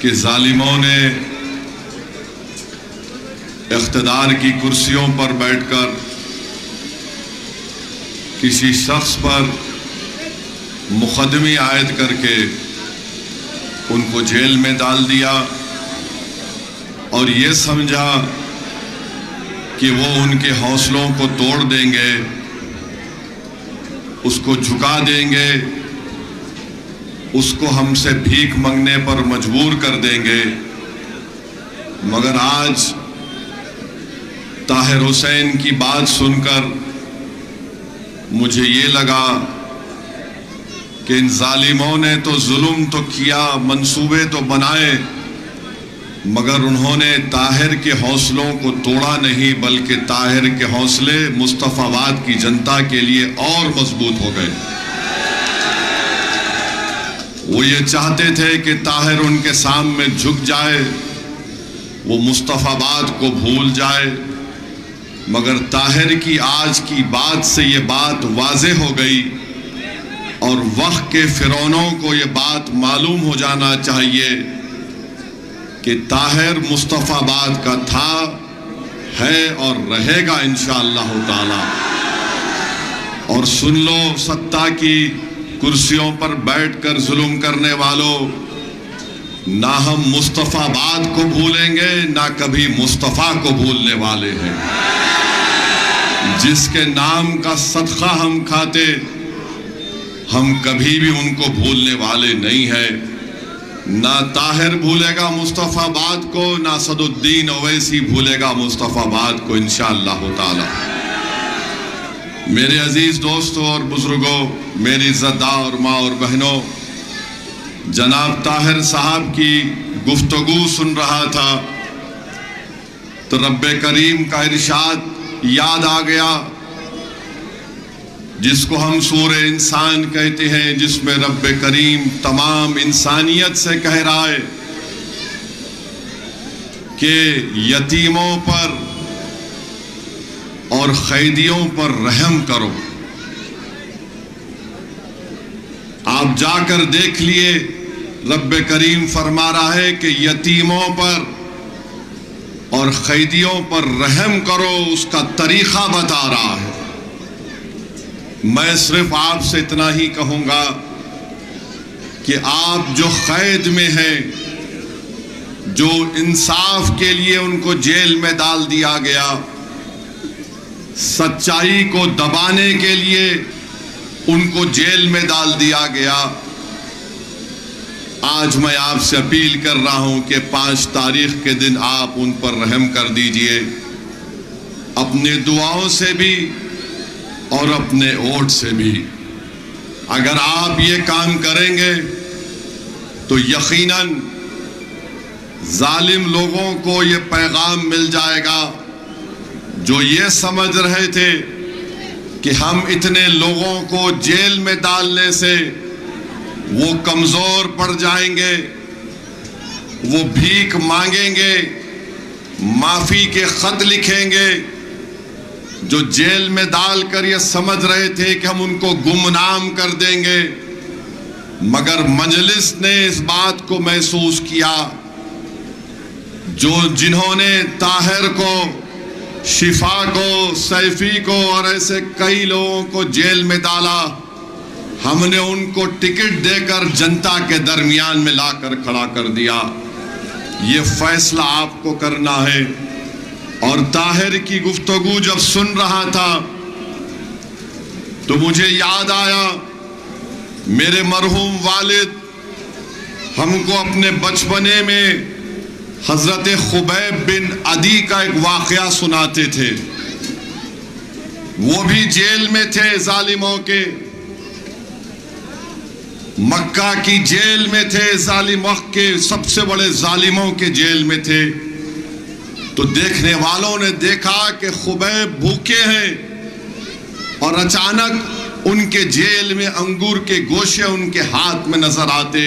कि जालिमों ने इख्तिदार की कुर्सियों पर बैठकर किसी शख्स पर मुकदमे आयद करके उनको जेल में डाल दिया और ये समझा कि वो उनके हौसलों को तोड़ देंगे, उसको झुका देंगे, उसको हमसे भीख मांगने पर मजबूर कर देंगे। मगर आज ताहिर हुसैन की बात सुनकर मुझे ये लगा कि इन जालिमों ने तो जुल्म तो किया, मंसूबे तो बनाए, मगर उन्होंने ताहिर के हौसलों को तोड़ा नहीं, बल्कि ताहिर के हौसले मुस्तफाबाद की जनता के लिए और मजबूत हो गए। वो ये चाहते थे कि ताहिर उनके सामने झुक जाए, वो मुस्तफाबाद को भूल जाए, मगर ताहिर की आज की बात से ये बात वाज़े हो गई और वक्त के फिरौनों को ये बात मालूम हो जाना चाहिए कि ताहिर मुस्तफाबाद का था, है और रहेगा इंशाअल्लाह ताला। और सुन लो, सत्ता की कुर्सियों पर बैठकर जुल्म करने वालों, ना हम मुस्तफाबाद को भूलेंगे, ना कभी मुस्तफा को भूलने वाले हैं। जिसके नाम का सदका हम खाते, हम कभी भी उनको भूलने वाले नहीं हैं। ना ताहिर भूलेगा मुस्तफाबाद को, ना सदुद्दीन ओवैसी भूलेगा मुस्तफाबाद को इंशाअल्लाह ताला। मेरे अजीज दोस्तों और बुजुर्गों, मेरी इज्जतदार और माँ और बहनों, जनाब ताहिर साहब की गुफ्तगू सुन रहा था तो रब्बे करीम का इरशाद याद आ गया, जिसको हम सूरे इंसान कहते हैं, जिसमें रब्बे करीम तमाम इंसानियत से कह रहा है कि यतीमों पर और कैदियों पर रहम करो। आप जाकर देख लिए, रब्बे करीम फरमा रहा है कि यतीमों पर और कैदियों पर रहम करो, उसका तरीका बता रहा है। मैं सिर्फ आपसे इतना ही कहूंगा कि आप जो कैद में हैं, जो इंसाफ के लिए उनको जेल में डाल दिया गया, सच्चाई को दबाने के लिए उनको जेल में डाल दिया गया, आज मैं आपसे अपील कर रहा हूं कि 5 तारीख के दिन आप उन पर रहम कर दीजिए, अपने दुआओं से भी और अपने वोट से भी। अगर आप ये काम करेंगे तो यकीनन जालिम लोगों को ये पैगाम मिल जाएगा, जो ये समझ रहे थे कि हम इतने लोगों को जेल में डालने से वो कमजोर पड़ जाएंगे, वो भीख मांगेंगे, माफी के खत लिखेंगे। जो जेल में डालकर ये समझ रहे थे कि हम उनको गुमनाम कर देंगे, मगर मजलिस ने इस बात को महसूस किया। जिन्होंने ताहिर को, शिफा को, सैफी को और ऐसे कई लोगों को जेल में डाला, हमने उनको टिकट देकर जनता के दरमियान में लाकर खड़ा कर दिया। ये फैसला आपको करना है। और ताहिर की गुफ्तगू जब सुन रहा था तो मुझे याद आया, मेरे मरहूम वालिद हमको अपने बचपने में हजरत खुबैब बिन अदी का एक वाकया सुनाते थे। वो भी जेल में थे, जालिमों के मक्का की जेल में थे, जालिमों के सबसे बड़े जालिमों के जेल में थे। तो देखने वालों ने देखा कि खुबैब भूखे हैं और अचानक उनके जेल में अंगूर के गोशे उनके हाथ में नजर आते।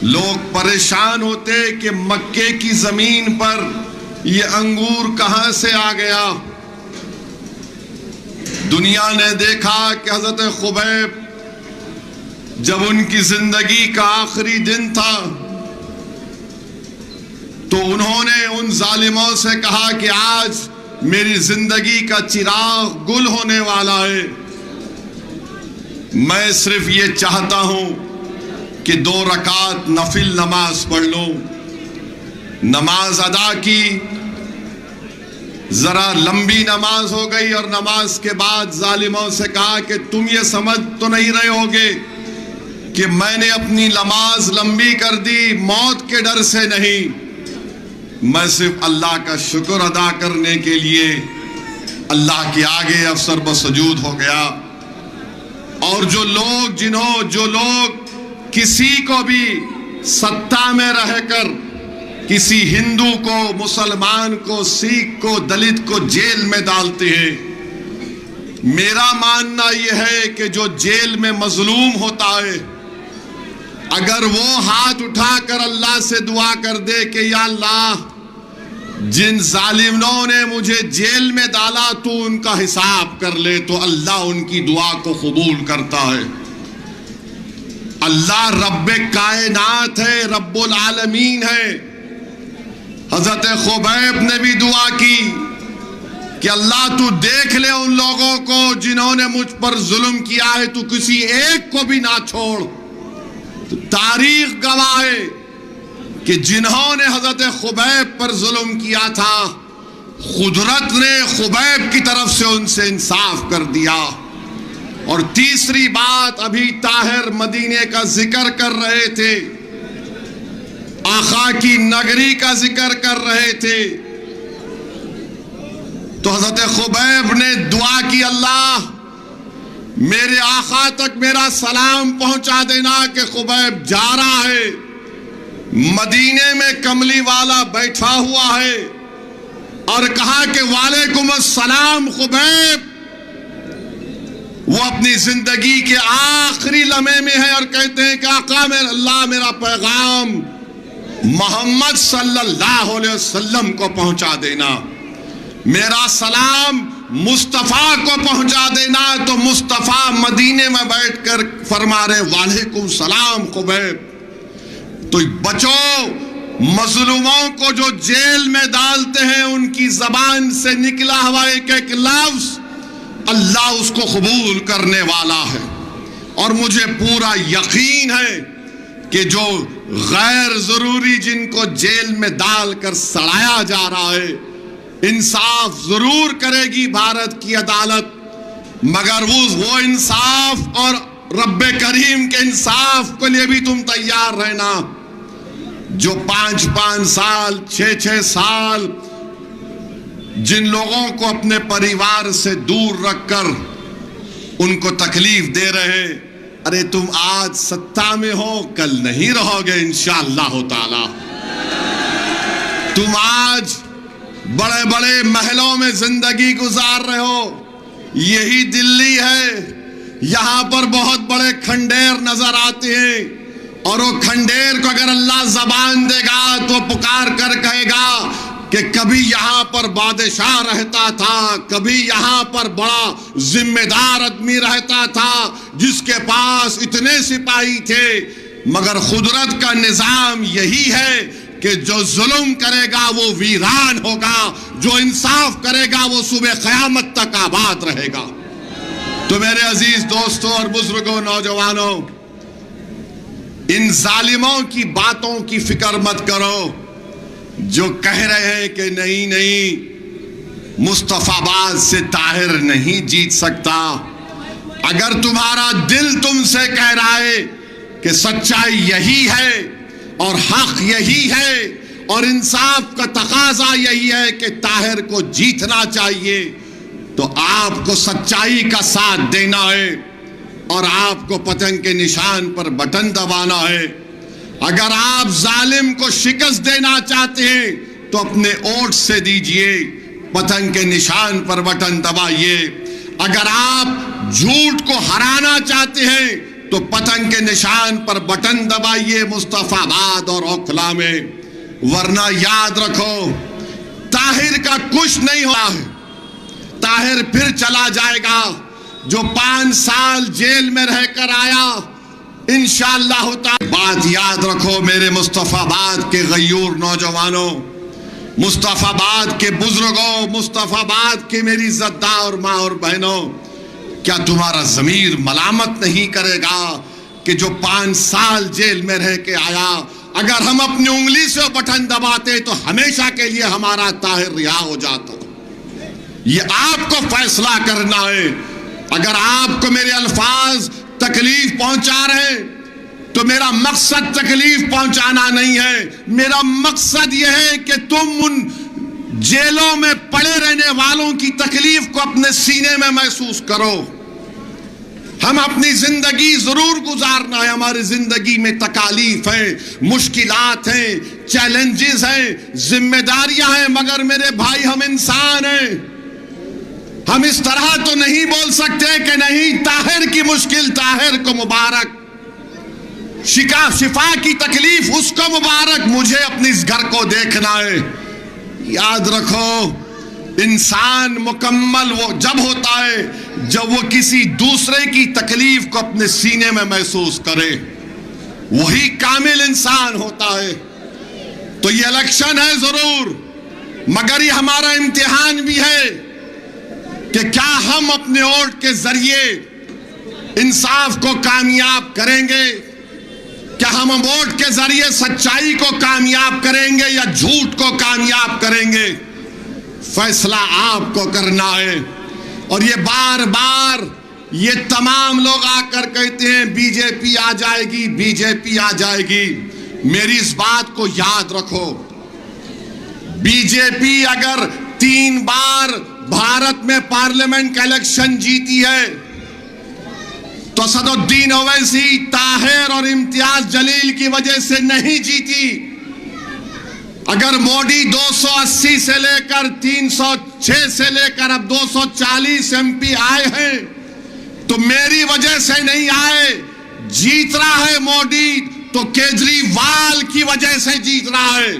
लोग परेशान होते कि मक्के की जमीन पर ये अंगूर कहां से आ गया। दुनिया ने देखा कि हजरत खुबैब जब उनकी जिंदगी का आखिरी दिन था तो उन्होंने उन जालिमों से कहा कि आज मेरी जिंदगी का चिराग गुल होने वाला है, मैं सिर्फ ये चाहता हूं कि 2 रकात नफिल नमाज पढ़ लूं। नमाज अदा की, जरा लंबी नमाज हो गई और नमाज के बाद जालिमों से कहा कि तुम ये समझ तो नहीं रहे होगे कि मैंने अपनी नमाज लंबी कर दी मौत के डर से नहीं, मैं सिर्फ अल्लाह का शुक्र अदा करने के लिए अल्लाह के आगे अफसर बसजूद हो गया। और जो लोग किसी को भी सत्ता में रहकर किसी हिंदू को, मुसलमान को, सिख को, दलित को जेल में डालते हैं, मेरा मानना यह है कि जो जेल में मजलूम होता है, अगर वो हाथ उठाकर अल्लाह से दुआ कर दे कि या अल्लाह जिन जालिमों ने मुझे जेल में डाला तू उनका हिसाब कर ले, तो अल्लाह उनकी दुआ को कबूल करता है। अल्लाह रब्बे कायनात है, रब्बुल आलमीन है। हजरत खुबैब ने भी दुआ की कि अल्लाह तू देख ले उन लोगों को जिन्होंने मुझ पर जुल्म किया है, तू किसी एक को भी ना छोड़। तो तारीख गवाह है कि जिन्होंने हजरत खुबैब पर जुल्म किया था, कुदरत ने खुबैब की तरफ से उनसे इंसाफ कर दिया। और तीसरी बात, अभी ताहिर मदीने का जिक्र कर रहे थे, आका की नगरी का जिक्र कर रहे थे, तो हजरत खुबैब ने दुआ की, अल्लाह मेरे आका तक मेरा सलाम पहुंचा देना कि खुबैब जा रहा है, मदीने में कमली वाला बैठा हुआ है, और कहा कि वालेकुम अस्सलाम खुबैब। वो अपनी जिंदगी के आखिरी लम्हे में है और कहते हैं कि आका मेरा, अल्लाह मेरा पैगाम मोहम्मद सल्लल्लाहु अलैहि वसल्लम को पहुंचा देना, मेरा सलाम मुस्तफ़ा को पहुंचा देना। तो मुस्तफ़ा मदीने में बैठकर फरमा रहे वालेकुम सलाम खुबैब। तो बचो, मजलूमों को जो जेल में डालते हैं उनकी जबान से निकला हुआ एक एक लफ्ज अल्लाह उसको कबूल करने वाला है। और मुझे पूरा यकीन है कि जो गैर जरूरी जिनको जेल में डालकर सड़ाया जा रहा है, इंसाफ जरूर करेगी भारत की अदालत, मगर वो इंसाफ और रब्बे करीम के इंसाफ के लिए भी तुम तैयार रहना। जो 5-5 साल 6-6 साल जिन लोगों को अपने परिवार से दूर रखकर उनको तकलीफ दे रहे, अरे तुम आज सत्ता में हो, कल नहीं रहोगे इंशाअल्लाह ताला। तुम आज बड़े बड़े महलों में जिंदगी गुजार रहे हो, यही दिल्ली है, यहां पर बहुत बड़े खंडेर नजर आते हैं, और वो खंडेर को अगर अल्लाह जबान देगा तो पुकार कर कहेगा कि कभी यहां पर बादशाह रहता था, कभी यहां पर बड़ा जिम्मेदार आदमी रहता था जिसके पास इतने सिपाही थे, मगर कुदरत का निजाम यही है कि जो जुल्म करेगा वो वीरान होगा, जो इंसाफ करेगा वो सुबह क़यामत तक आबाद रहेगा। तो मेरे अजीज दोस्तों और बुजुर्गों, नौजवानों, इन जालिमों की बातों की फिक्र मत करो जो कह रहे हैं कि नहीं नहीं मुस्तफाबाद से ताहिर नहीं जीत सकता। अगर तुम्हारा दिल तुमसे कह रहा है कि सच्चाई यही है और हक यही है और इंसाफ का तकाजा यही है कि ताहिर को जीतना चाहिए, तो आपको सच्चाई का साथ देना है और आपको पतंग के निशान पर बटन दबाना है। अगर आप जालिम को शिकस्त देना चाहते हैं तो अपने ओट से दीजिए, पतंग के निशान पर बटन दबाइए। अगर आप झूठ को हराना चाहते हैं तो पतंग के निशान पर बटन दबाइए मुस्तफाबाद और ओखला में। वरना याद रखो, ताहिर का कुछ नहीं हुआ है, ताहिर फिर चला जाएगा। जो 5 साल जेल में रहकर आया इंशाअल्लाह ताला। बात याद रखो मेरे मुस्तफाबाद के गयूर नौजवानों, मुस्तफाबाद के बुजुर्गों, मुस्तफाबाद के मेरी इज्जतदार माँ और बहनों, क्या तुम्हारा ज़मीर मलामत नहीं करेगा कि जो 5 साल जेल में रह के आया, अगर हम अपनी उंगली से बटन दबाते तो हमेशा के लिए हमारा ताहिर रिहा हो जाता। ये आपको फैसला करना है। अगर आपको मेरे अल्फाज तकलीफ पहुंचा रहे तो मेरा मकसद तकलीफ पहुंचाना नहीं है। मेरा मकसद यह है कि तुम उन जेलों में पड़े रहने वालों की तकलीफ को अपने सीने में महसूस करो। हम अपनी जिंदगी जरूर गुजारना है, हमारी जिंदगी में तकालीफ है, मुश्किलात हैं, चैलेंजेस हैं, जिम्मेदारियां हैं, मगर मेरे भाई हम इंसान हैं। हम इस तरह तो नहीं बोल सकते कि नहीं ताहिर की मुश्किल ताहिर को मुबारक, शिफा की तकलीफ उसको मुबारक, मुझे अपने इस घर को देखना है। याद रखो इंसान मुकम्मल वो जब होता है जब वो किसी दूसरे की तकलीफ को अपने सीने में महसूस करे, वही कामिल इंसान होता है। तो ये इलेक्शन है जरूर, मगर ये हमारा इम्तिहान भी है कि क्या हम अपने वोट के जरिए इंसाफ को कामयाब करेंगे, क्या हम वोट के जरिए सच्चाई को कामयाब करेंगे या झूठ को कामयाब करेंगे। फैसला आपको करना है। और ये बार बार ये तमाम लोग आकर कहते हैं बीजेपी आ जाएगी, बीजेपी आ जाएगी। मेरी इस बात को याद रखो, बीजेपी अगर 3 बार भारत में पार्लियामेंट का इलेक्शन जीती है तो असदुद्दीन ओवैसी, ताहिर और इम्तियाज जलील की वजह से नहीं जीती। अगर मोदी 280 से लेकर 306 से लेकर अब 240 एमपी आए हैं तो मेरी वजह से नहीं आए। जीत रहा है मोदी तो केजरीवाल की वजह से जीत रहा है।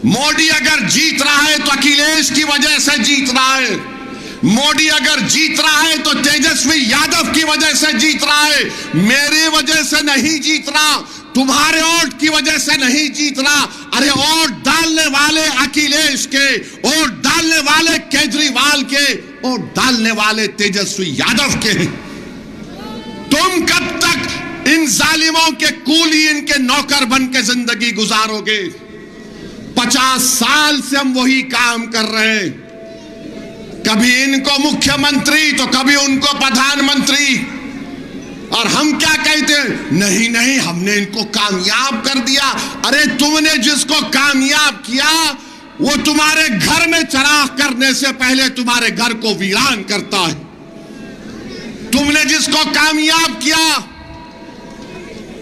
मोदी अगर जीत रहा है तो अखिलेश की वजह से जीत रहा है। मोदी अगर जीत रहा है तो तेजस्वी यादव की वजह से जीत रहा है। मेरी वजह से नहीं जीत रहा, तुम्हारे वोट की वजह से नहीं जीत रहा। अरे वोट डालने वाले अखिलेश के, वोट डालने वाले केजरीवाल के, वोट डालने वाले तेजस्वी यादव के। तुम कब तक इन जालिमों के कूली, इनके नौकर बन के जिंदगी गुजारोगे? 50 साल से हम वही काम कर रहे हैं, कभी इनको मुख्यमंत्री तो कभी उनको प्रधानमंत्री। और हम क्या कहते हैं, नहीं नहीं हमने इनको कामयाब कर दिया। अरे तुमने जिसको कामयाब किया वो तुम्हारे घर में चराग करने से पहले तुम्हारे घर को वीरान करता है। तुमने जिसको कामयाब किया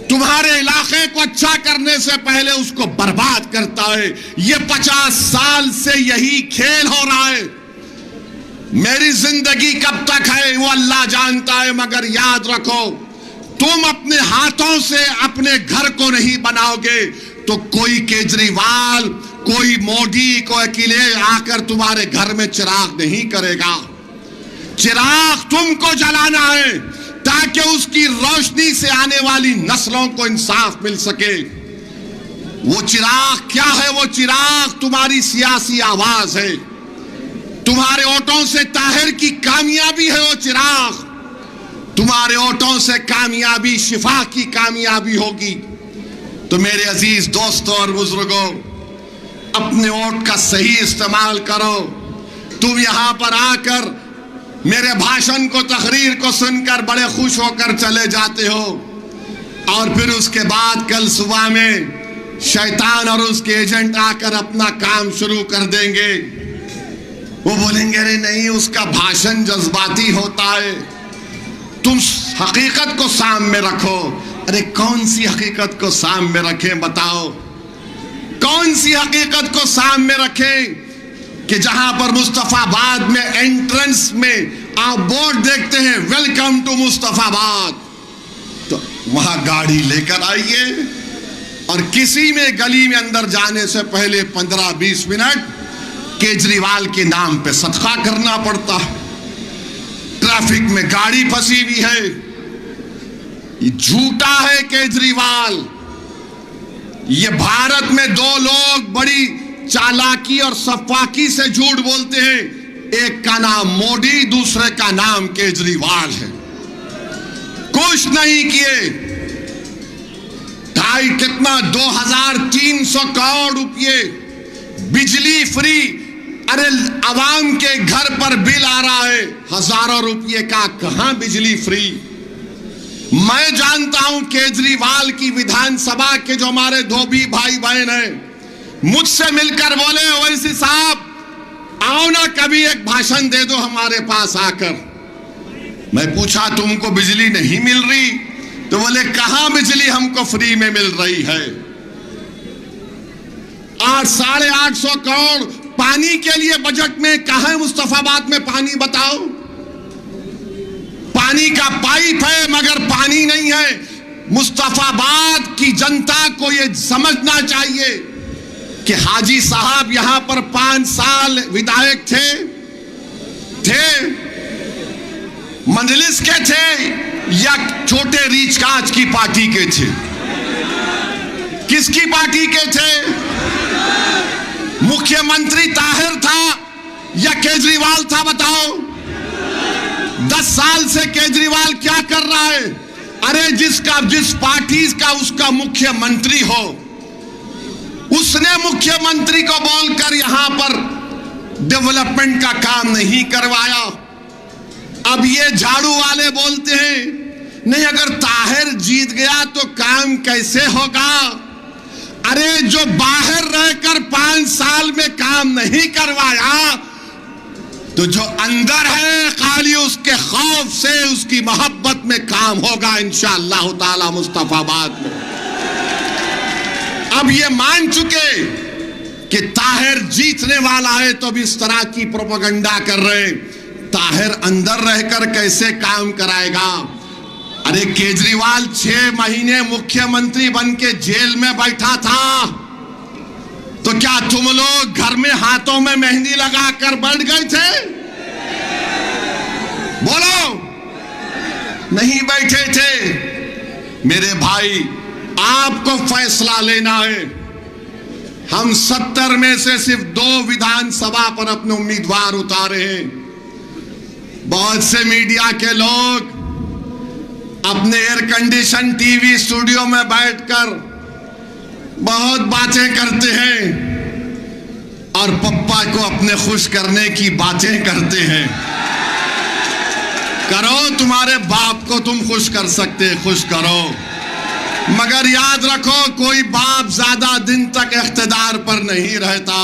तुम्हारे इलाके को अच्छा करने से पहले उसको बर्बाद करता है। ये 50 साल से यही खेल हो रहा है। मेरी जिंदगी कब तक है वो अल्लाह जानता है, मगर याद रखो तुम अपने हाथों से अपने घर को नहीं बनाओगे तो कोई केजरीवाल, कोई मोदी, कोई अखिलेश आकर तुम्हारे घर में चिराग नहीं करेगा। चिराग तुमको जलाना है ताकि उसकी रोशनी से आने वाली नस्लों को इंसाफ मिल सके। वो चिराग क्या है? वो चिराग तुम्हारी सियासी आवाज है। तुम्हारे वोटों से ताहिर की कामयाबी है वो चिराग। तुम्हारे वोटों से कामयाबी, शिफा की कामयाबी होगी। तो मेरे अजीज दोस्तों और बुजुर्गों, अपने वोट का सही इस्तेमाल करो। तुम यहां पर आकर मेरे भाषण को, तकरीर को सुनकर बड़े खुश होकर चले जाते हो और फिर उसके बाद कल सुबह में शैतान और उसके एजेंट आकर अपना काम शुरू कर देंगे। वो बोलेंगे अरे नहीं उसका भाषण जज्बाती होता है। तुम हकीकत को सामने रखो। अरे कौन सी हकीकत को सामने रखें बताओ? कौन सी हकीकत को सामने रखें कि जहां पर मुस्तफाबाद में एंट्रेंस में आप बोर्ड देखते हैं वेलकम टू मुस्तफाबाद, तो वहां गाड़ी लेकर आइए और किसी में गली में अंदर जाने से पहले 15-20 मिनट केजरीवाल के नाम पे सदका करना पड़ता है। ट्रैफिक में गाड़ी फंसी हुई है, ये झूठा है केजरीवाल। ये भारत में दो लोग बड़ी चालाकी और सफाकी से झूठ बोलते हैं, एक का नाम मोदी, दूसरे का नाम केजरीवाल है। कुछ नहीं किए, कितना 2300 करोड़ रुपये बिजली फ्री। अरे आवाम के घर पर बिल आ रहा है हजारों रुपये का, कहां बिजली फ्री। मैं जानता हूं केजरीवाल की विधानसभा के जो हमारे धोबी भाई बहन हैं, मुझसे मिलकर बोले ओवैसी साहब आओ ना कभी एक भाषण दे दो हमारे पास आकर। मैं पूछा तुमको बिजली नहीं मिल रही? तो बोले कहां बिजली हमको फ्री में मिल रही है। 800-850 करोड़ पानी के लिए बजट में, कहां है मुस्तफाबाद में पानी बताओ? पानी का पाइप है मगर पानी नहीं है। मुस्तफाबाद की जनता को यह समझना चाहिए कि हाजी साहब यहां पर 5 साल विधायक थे मजलिस के थे या छोटे रीच कांच की पार्टी के थे? किसकी पार्टी के थे? मुख्यमंत्री ताहिर था या केजरीवाल था बताओ? 10 साल से केजरीवाल क्या कर रहा है? अरे जिस पार्टी का उसका मुख्यमंत्री हो, उसने मुख्यमंत्री को बोलकर यहां पर डेवलपमेंट का काम नहीं करवाया। अब ये झाड़ू वाले बोलते हैं नहीं अगर ताहिर जीत गया तो काम कैसे होगा। अरे जो बाहर रहकर 5 साल में काम नहीं करवाया, तो जो अंदर है खाली उसके खौफ से, उसकी मोहब्बत में काम होगा इंशाअल्लाह ताला मुस्तफाबाद में। अब ये मान चुके कि ताहिर जीतने वाला है, तो अब इस तरह की प्रोपेगेंडा कर रहे हैं। ताहिर अंदर रहकर कैसे काम कराएगा? अरे केजरीवाल 6 महीने मुख्यमंत्री बन के जेल में बैठा था, तो क्या तुम लोग घर में हाथों में मेहंदी लगाकर बैठ गए थे? बोलो, नहीं बैठे थे। मेरे भाई आपको फैसला लेना है। हम 70 में से सिर्फ 2 विधानसभा पर अपने उम्मीदवार उतारे हैं। बहुत से मीडिया के लोग अपने एयर कंडीशन टीवी स्टूडियो में बैठकर बहुत बातें करते हैं और पप्पा को अपने खुश करने की बातें करते हैं। करो, तुम्हारे बाप को तुम खुश कर सकते, खुश करो, मगर याद रखो कोई बाप ज्यादा दिन तक इख्तिदार पर नहीं रहता।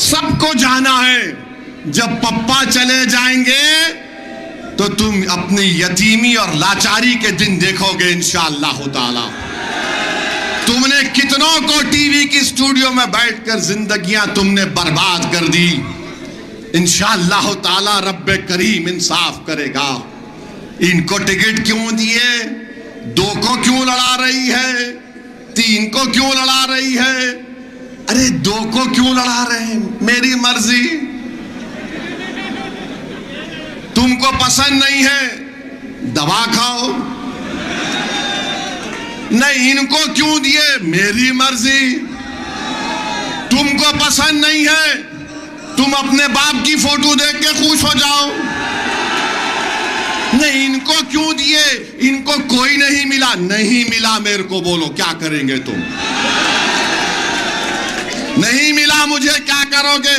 सबको जाना है, जब पप्पा चले जाएंगे तो तुम अपनी यतीमी और लाचारी के दिन देखोगे इंशाअल्लाह ताला। तुमने कितनों को टीवी की स्टूडियो में बैठकर जिंदगियां तुमने बर्बाद कर दी। इंशाअल्लाह ताला रब्बे करीम इंसाफ करेगा। इनको टिकट क्यों दिए? 2 को क्यों लड़ा रही है? 3 को क्यों लड़ा रही है? अरे 2 को क्यों लड़ा रहे हैं? मेरी मर्जी। तुमको पसंद नहीं है दवा खाओ। नहीं, इनको क्यों दिए? मेरी मर्जी। तुमको पसंद नहीं है, तुम अपने बाप की फोटो देख के खुश हो जाओ। नहीं, इनको क्यों दिए? इनको कोई नहीं मिला। नहीं मिला मेरे को बोलो, क्या करेंगे तुम? नहीं मिला मुझे, क्या करोगे?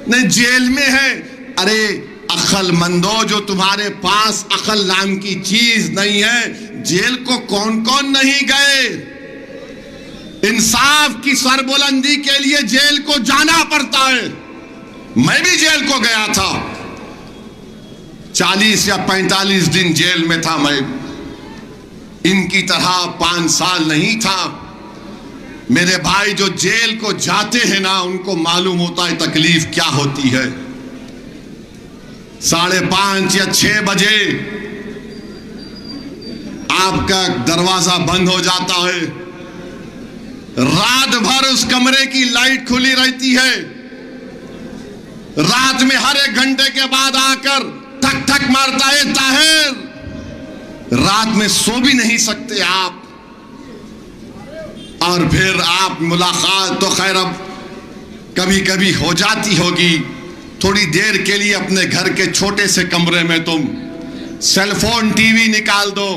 नहीं, जेल में है। अरे अक्लमंदो, जो तुम्हारे पास अक्ल नाम की चीज नहीं है, जेल को कौन कौन नहीं गए? इंसाफ की सरबुलंदी के लिए जेल को जाना पड़ता है। मैं भी जेल को गया था, 40 या 45 दिन जेल में था मैं। इनकी तरह 5 साल नहीं था। मेरे भाई जो जेल को जाते हैं ना, उनको मालूम होता है तकलीफ क्या होती है। 5:30 या 6 बजे आपका दरवाजा बंद हो जाता है। रात भर उस कमरे की लाइट खुली रहती है। रात में हर 1 घंटे के बाद आकर ठक ठक मारता है, ताहिर रात में सो भी नहीं सकते आप, और फिर आप मुलाकात तो खैर अब कभी कभी हो जाती होगी। थोड़ी देर के लिए अपने घर के छोटे से कमरे में तुम सेलफोन टीवी निकाल दो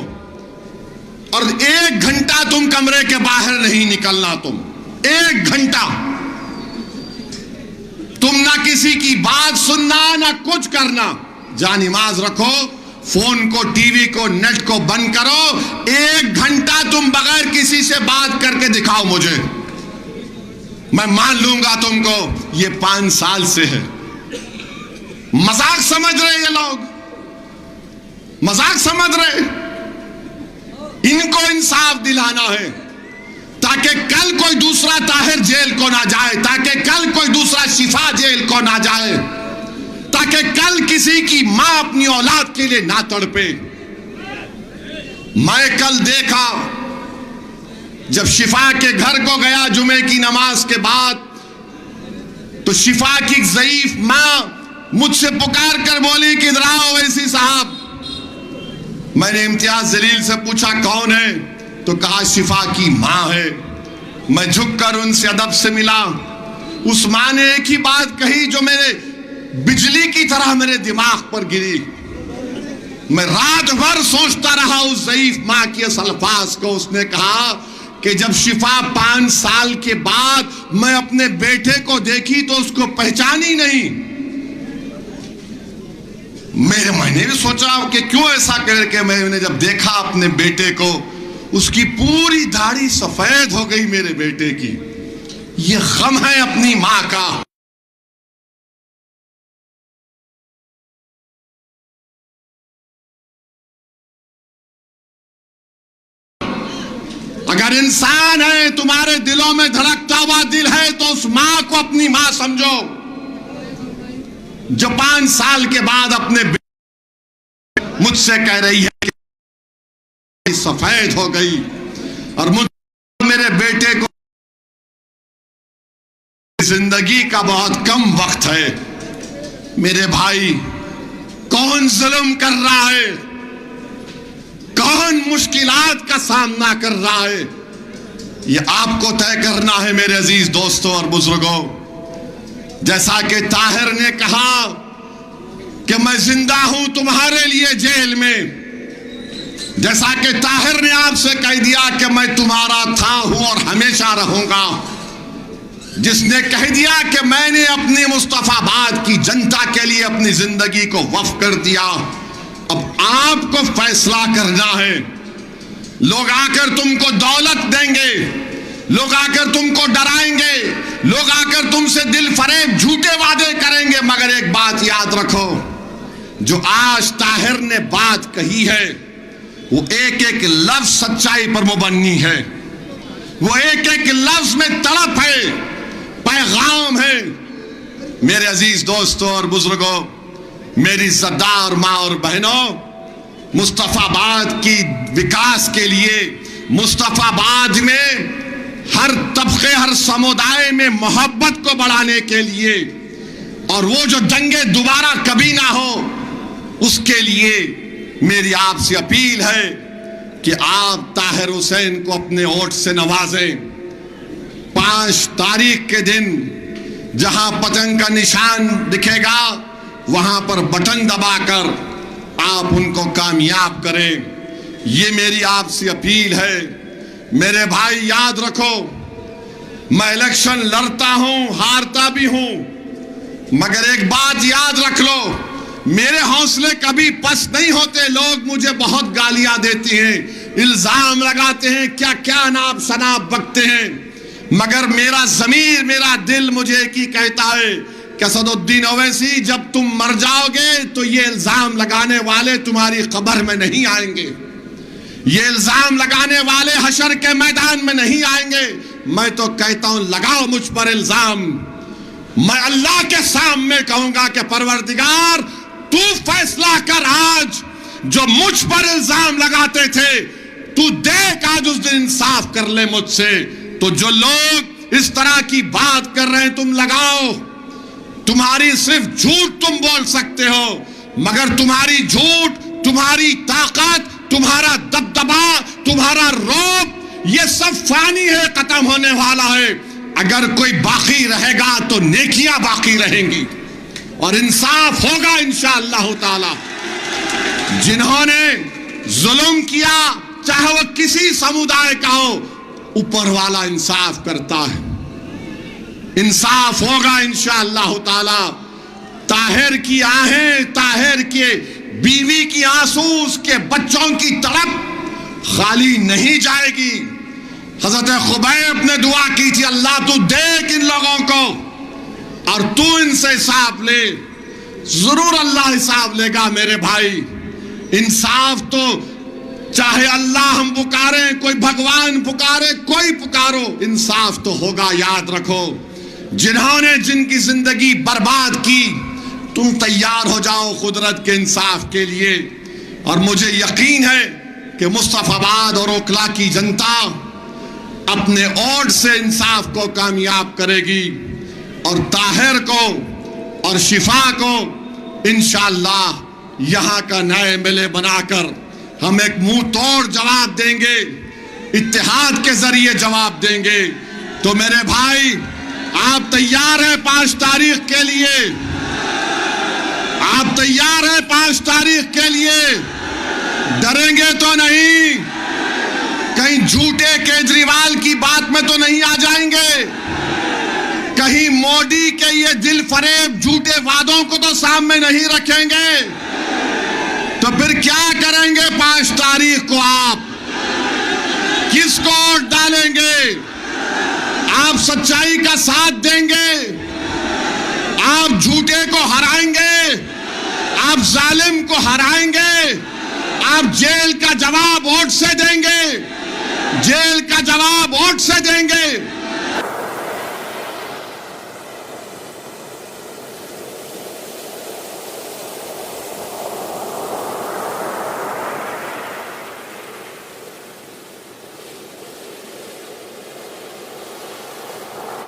और 1 घंटा तुम कमरे के बाहर नहीं निकलना। तुम 1 घंटा तुम ना किसी की बात सुनना ना कुछ करना। जा नमाज रखो, फोन को, टीवी को, नेट को बंद करो। 1 घंटा तुम बगैर किसी से बात करके दिखाओ मुझे, मैं मान लूंगा तुमको। ये 5 साल से है। मजाक समझ रहे ये लोग, मजाक समझ रहे। इनको इंसाफ दिलाना है ताकि कल कोई दूसरा ताहिर जेल को ना जाए, ताकि कल कोई दूसरा शिफा जेल को ना जाए, ताकि कल किसी की मां अपनी औलाद के लिए ना तड़पे। मैं कल देखा जब शिफा के घर को गया जुमे की नमाज के बाद, तो शिफा की ज़ईफ मां मुझसे पुकार कर बोली कि इधर आओ वैसी साहब। मैंने इम्तियाज जलील से पूछा कौन है, तो कहा शिफा की मां है। मैं झुककर उनसे अदब से मिला। उस मां ने एक ही बात कही जो मेरे बिजली की तरह मेरे दिमाग पर गिरी। मैं रात भर सोचता रहा उस ज़ईफ मां के इस अल्फाज को। उसने कहा कि जब शिफा 5 साल के बाद मैं अपने बेटे को देखी तो उसको पहचानी नहीं। मैंने भी सोचा कि क्यों ऐसा करके मैंने जब देखा अपने बेटे को, उसकी पूरी दाढ़ी सफेद हो गई मेरे बेटे की। ये गम है अपनी मां का। अगर इंसान है, तुम्हारे दिलों में धड़कता हुआ दिल है, तो उस मां को अपनी मां समझो जो 5 साल के बाद अपने मुझसे कह रही है कि सफेद हो गई। और मेरे बेटे को जिंदगी का बहुत कम वक्त है। मेरे भाई, कौन जुल्म कर रहा है, कौन मुश्किलात का सामना कर रहा है, ये आपको तय करना है मेरे अजीज दोस्तों और बुजुर्गों। जैसा कि ताहिर ने कहा कि मैं जिंदा हूं तुम्हारे लिए जेल में, जैसा कि ताहिर ने आपसे कह दिया कि मैं तुम्हारा था, हूं और हमेशा रहूंगा, जिसने कह दिया कि मैंने अपने मुस्तफाबाद की जनता के लिए अपनी जिंदगी को वक्फ कर दिया। अब आपको फैसला करना है। लोग आकर तुमको दौलत देंगे, लोग आकर तुमको डराएंगे, लोग आकर तुमसे दिल फरेब झूठे वादे करेंगे, मगर एक बात याद रखो, जो आज ताहिर ने बात कही है वो एक एक लफ्ज सच्चाई पर मुबन्नी है। वो एक एक लफ्ज में तड़प है, पैगाम है। मेरे अजीज दोस्तों और बुजुर्गों, मेरी इज्जतदार माँ और बहनों, मुस्तफाबाद की विकास के लिए, मुस्तफाबाद में हर तबके, हर समुदाय में मोहब्बत को बढ़ाने के लिए, और वो जो दंगे दोबारा कभी ना हो, उसके लिए मेरी आपसे अपील है कि आप ताहिर हुसैन को अपने वोट से नवाजें। 5 तारीख के दिन जहां पतंग का निशान दिखेगा, वहां पर बटन दबाकर आप उनको कामयाब करें। ये मेरी आपसे अपील है। मेरे भाई, याद रखो, मैं इलेक्शन लड़ता हूं, हारता भी हूं, मगर एक बात याद रख लो, मेरे हौसले कभी पस्त नहीं होते। लोग मुझे बहुत गालियां देते हैं, इल्जाम लगाते हैं, क्या क्या नाब शनाब बकते हैं, मगर मेरा ज़मीर, मेरा दिल मुझे एक ही कहता है कि असदुद्दीन ओवैसी, जब तुम मर जाओगे तो ये इल्जाम लगाने वाले तुम्हारी कब्र में नहीं आएंगे, ये इल्जाम लगाने वाले हशर के मैदान में नहीं आएंगे। मैं तो कहता हूं, लगाओ मुझ पर इल्जाम। मैं अल्लाह के सामने कहूंगा कि परवरदिगार, तू फैसला कर। आज जो मुझ पर इल्जाम लगाते थे, तू देख आज उस दिन इंसाफ कर ले मुझसे। तो जो लोग इस तरह की बात कर रहे हैं, तुम लगाओ। तुम्हारी सिर्फ झूठ तुम बोल सकते हो, मगर तुम्हारी झूठ, तुम्हारी ताकत तुम्हारा दबदबा, तुम्हारा रौब, ये सब फानी है, खत्म होने वाला है। अगर कोई बाकी रहेगा तो नेकियां बाकी रहेंगी और इंसाफ होगा इंशाअल्लाह ताला। जिन्होंने जुल्म किया, चाहे वो किसी समुदाय का हो, ऊपर वाला इंसाफ करता है, इंसाफ होगा इंशाअल्लाह ताला। ताहिर की आहें, ताहिर के बीवी की आंसू, उसके बच्चों की तड़प खाली नहीं जाएगी। हजरत खुबैब ने दुआ की थी, अल्लाह तू देख इन लोगों को और तू इनसे हिसाब ले। जरूर अल्लाह हिसाब लेगा मेरे भाई। इंसाफ तो चाहे अल्लाह हम पुकारे, कोई भगवान पुकारे, कोई पुकारो, इंसाफ तो होगा, याद रखो। जिन्होंने जिनकी जिंदगी बर्बाद की, तुम तैयार हो जाओ कुदरत के इंसाफ के लिए। और मुझे यकीन है कि मुस्तफाबाद और ओखला की जनता अपने ओट से इंसाफ को कामयाब करेगी और ताहिर को और शिफा को इंशाअल्लाह यहाँ का नए मिले बनाकर हम एक मुंह तोड़ जवाब देंगे, इत्तेहाद के जरिए जवाब देंगे। तो मेरे भाई, आप तैयार हैं 5 तारीख के लिए? आप तैयार हैं 5 तारीख के लिए? डरेंगे तो नहीं? कहीं झूठे केजरीवाल की बात में तो नहीं आ जाएंगे? कहीं मोदी के ये दिल फरेब झूठे वादों को तो सामने नहीं रखेंगे? तो फिर क्या करेंगे 5 तारीख को? आप किसको वोट डालेंगे? आप सच्चाई का साथ देंगे? आप झूठे को हराएंगे? आप जालिम को हराएंगे? आप जेल का जवाब वोट से देंगे? जेल का जवाब वोट से देंगे?